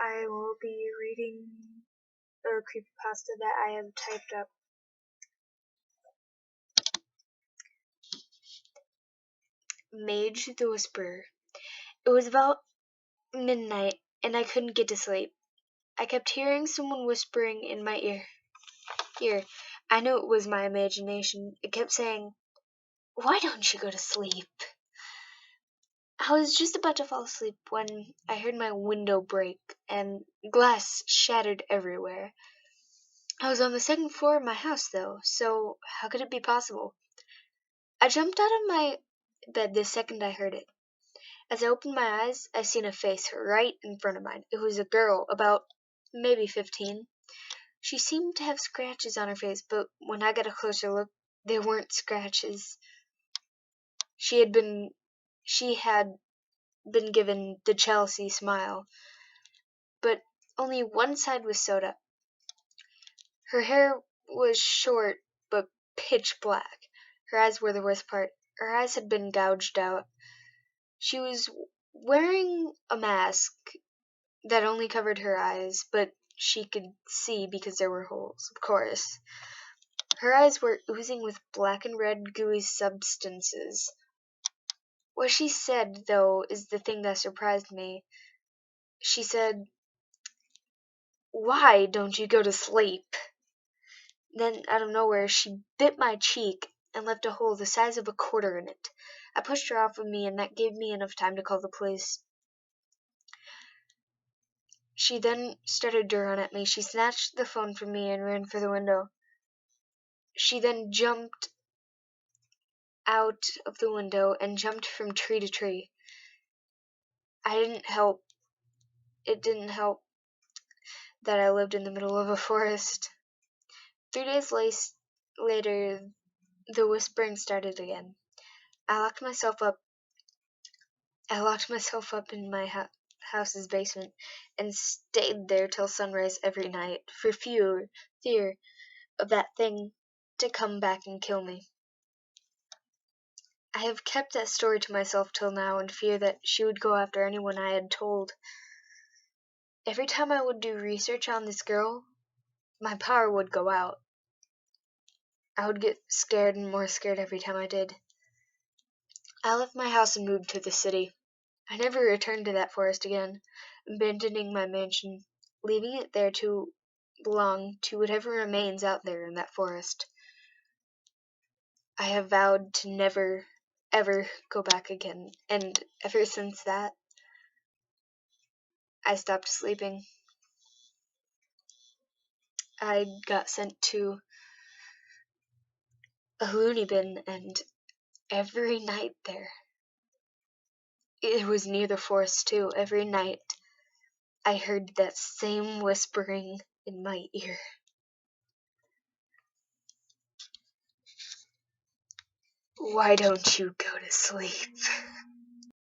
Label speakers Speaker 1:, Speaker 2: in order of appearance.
Speaker 1: I will be reading a creepypasta that I have typed up. Mage the Whisperer. It was about midnight, and I couldn't get to sleep. I kept hearing someone whispering in my ear. I knew it was my imagination. It kept saying, "Why don't you go to sleep?" I was just about to fall asleep when I heard my window break and glass shattered everywhere. I was on the second floor of my house, though, so how could it be possible? I jumped out of my bed the second I heard it. As I opened my eyes, I seen a face right in front of mine. It was a girl, about maybe 15. She seemed to have scratches on her face, but when I got a closer look, they weren't scratches. She had been given the Chelsea smile, but only one side was sewed up. Her hair was short but pitch black. Her eyes were the worst part. Her eyes had been gouged out. She was wearing a mask that only covered her eyes, but she could see because there were holes, of course. Her eyes were oozing with black and red gooey substances. What she said, though, is the thing that surprised me. She said, "Why don't you go to sleep?" Then, out of nowhere, she bit my cheek and left a hole the size of a quarter in it. I pushed her off of me, and that gave me enough time to call the police. She then started to run at me. She snatched the phone from me and ran for the window. She then jumped out of the window and jumped from tree to tree. It didn't help that I lived in the middle of a forest. 3 days later, the whispering started again. I locked myself up in my house's basement and stayed there till sunrise every night for fear of that thing to come back and kill me. I have kept that story to myself till now in fear that she would go after anyone I had told. Every time I would do research on this girl, my power would go out. I would get scared and more scared every time I did. I left my house and moved to the city. I never returned to that forest again, abandoning my mansion, leaving it there to belong to whatever remains out there in that forest. I have vowed to never, ever go back again, and ever since that, I stopped sleeping. I got sent to a loony bin, and every night there, it was near the forest too, every night I heard that same whispering in my ear. Why don't you go to sleep?